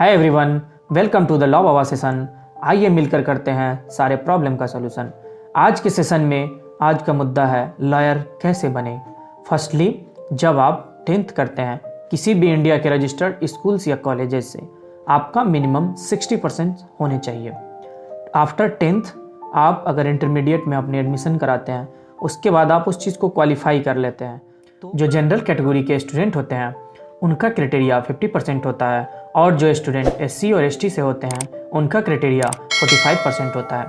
Hi everyone, welcome to the law Baba session. आइए मिलकर करते हैं सारे प्रॉब्लम का सलूशन। आज के सेशन में आज का मुद्दा है लॉयर कैसे बने। फर्स्टली, जब आप 10th करते हैं किसी भी इंडिया के रजिस्टर्ड स्कूल्स या कॉलेजेस से, आपका मिनिमम 60% होने चाहिए। आफ्टर 10th आप अगर इंटरमीडिएट में अपनी एडमिशन कराते हैं, उसके बाद आप उस चीज़ को क्वालिफाई कर लेते हैं। तो जो जनरल कैटेगरी के स्टूडेंट होते हैं उनका क्राइटेरिया 50% होता है, और जो स्टूडेंट SC और ST से होते हैं उनका क्राइटेरिया 45% होता है।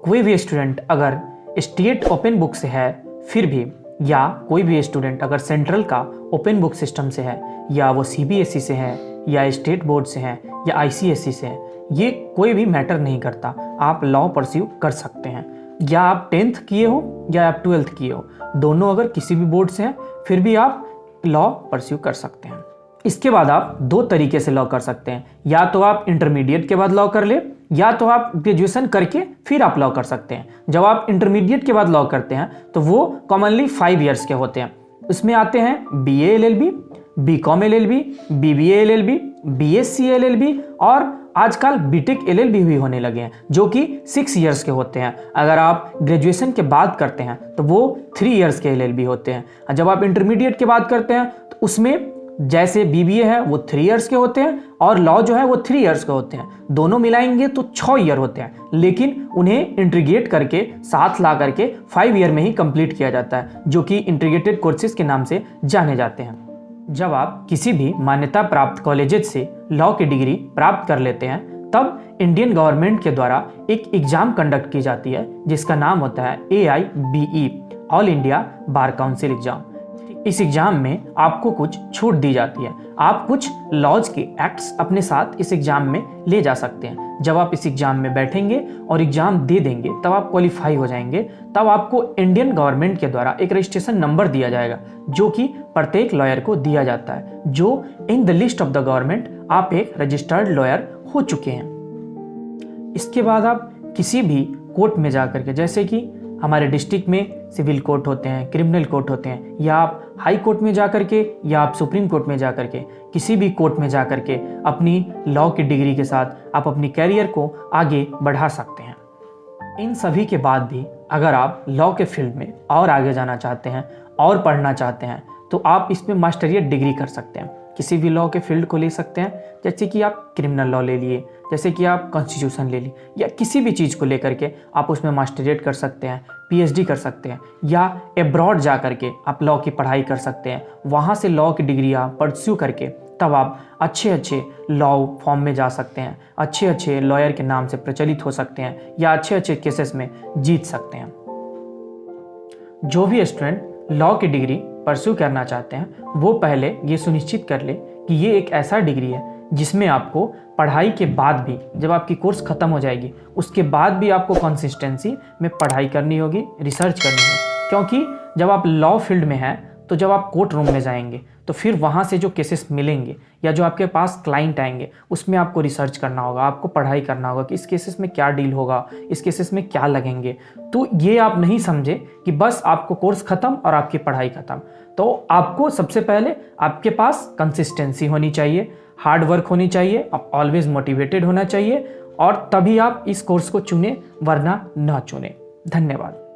कोई भी स्टूडेंट अगर स्टेट ओपन बुक से है फिर भी, या कोई भी स्टूडेंट अगर सेंट्रल का ओपन बुक सिस्टम से है, या वो CBSE से है, या स्टेट बोर्ड से है, या ICSE से है, ये कोई भी मैटर नहीं करता, आप लॉ परस्यू कर सकते हैं। या आप 10th किए हो या आप 12th किए हो, दोनों अगर किसी भी बोर्ड से हैं फिर भी आप लॉ परस्यू कर सकते हैं। इसके बाद आप दो तरीके से लॉ कर सकते हैं, या तो आप इंटरमीडिएट के बाद लॉ कर ले, या तो आप ग्रेजुएशन करके फिर आप लॉ कर सकते हैं। जब आप इंटरमीडिएट के बाद लॉ करते हैं तो वो कॉमनली 5 इयर्स के होते हैं। उसमें आते हैं BA LLB, BCom LLB, BBA LLB, BSc LLB, और आजकल BTech LLB भी होने लगे हैं जो कि 6 इयर्स के होते हैं। अगर आप ग्रेजुएशन के बाद करते हैं तो वो 3 इयर्स के LLB होते हैं। जब आप इंटरमीडिएट के बाद करते हैं तो उसमें जैसे BBA है वो 3 इयर्स के होते हैं, और लॉ जो है वो 3 इयर्स के होते हैं। दोनों मिलाएंगे तो 6 ईयर होते हैं, लेकिन उन्हें इंटीग्रेट करके साथ ला करके 5 ईयर में ही कंप्लीट किया जाता है, जो कि इंटीग्रेटेड कोर्सेज के नाम से जाने जाते हैं। जब आप किसी भी मान्यता प्राप्त कॉलेजेस से लॉ की डिग्री प्राप्त कर लेते हैं, तब इंडियन गवर्नमेंट के द्वारा एक एग्जाम कंडक्ट की जाती है जिसका नाम होता है AIBE, all India bar council exam. इस एग्जाम में आपको कुछ छूट दी जाती है, आप कुछ लॉज के एक्ट्स अपने साथ इस एग्जाम में ले जा सकते हैं। जब आप इस एग्जाम में बैठेंगे और एग्जाम दे देंगे तब आप क्वालिफाई हो जाएंगे। तब आपको इंडियन गवर्नमेंट के द्वारा एक रजिस्ट्रेशन नंबर दिया जाएगा जो कि प्रत्येक लॉयर को दिया जाता है, जो in the list of the government आप एक रजिस्टर्ड लॉयर हो चुके हैं। इसके बाद आप किसी भी कोर्ट में जाकर के, जैसे कि हमारे डिस्ट्रिक्ट में सिविल कोर्ट होते हैं, क्रिमिनल कोर्ट होते हैं, या आप हाई कोर्ट में जाकर के, या आप सुप्रीम कोर्ट में जाकर के, किसी भी कोर्ट में जाकर के अपनी लॉ की डिग्री के साथ आप अपनी कैरियर को आगे बढ़ा सकते हैं। इन सभी के बाद भी अगर आप लॉ के फील्ड में और आगे जाना चाहते हैं और पढ़ना चाहते हैं तो आप इसमें मास्टरियत डिग्री कर सकते हैं। किसी भी लॉ के फील्ड को ले सकते हैं, जैसे कि आप क्रिमिनल लॉ ले लिए, जैसे कि आप कॉन्स्टिट्यूशन ले लिए, या किसी भी चीज़ को लेकर के आप उसमें मास्टरियत कर सकते हैं, PhD कर सकते हैं, या अब्रॉड जा करके आप लॉ की पढ़ाई कर सकते हैं। वहाँ से लॉ की डिग्री आप परस्यू करके तब आप अच्छे अच्छे लॉ फॉर्म में जा सकते हैं, अच्छे अच्छे लॉयर के नाम से प्रचलित हो सकते हैं, या अच्छे अच्छे केसेस में जीत सकते हैं। जो भी स्टूडेंट लॉ की डिग्री परस्यू करना चाहते हैं वो पहले ये सुनिश्चित कर ले कि ये एक ऐसा डिग्री है जिसमें आपको पढ़ाई के बाद भी, जब आपकी कोर्स ख़त्म हो जाएगी उसके बाद भी आपको कंसिस्टेंसी में पढ़ाई करनी होगी, रिसर्च करनी होगी। क्योंकि जब आप लॉ फील्ड में हैं तो जब आप कोर्ट रूम में जाएंगे तो फिर वहाँ से जो केसेस मिलेंगे या जो आपके पास क्लाइंट आएंगे उसमें आपको रिसर्च करना होगा, आपको पढ़ाई करना होगा कि इस केसेस में क्या डील होगा, इस केसेस में क्या लगेंगे। तो ये आप नहीं समझे कि बस आपको कोर्स ख़त्म और आपकी पढ़ाई ख़त्म। तो आपको सबसे पहले आपके पास कंसिस्टेंसी होनी चाहिए, हार्ड वर्क होनी चाहिए, आप ऑलवेज मोटिवेटेड होना चाहिए, और तभी आप इस कोर्स को चुने, वरना ना चुने। धन्यवाद।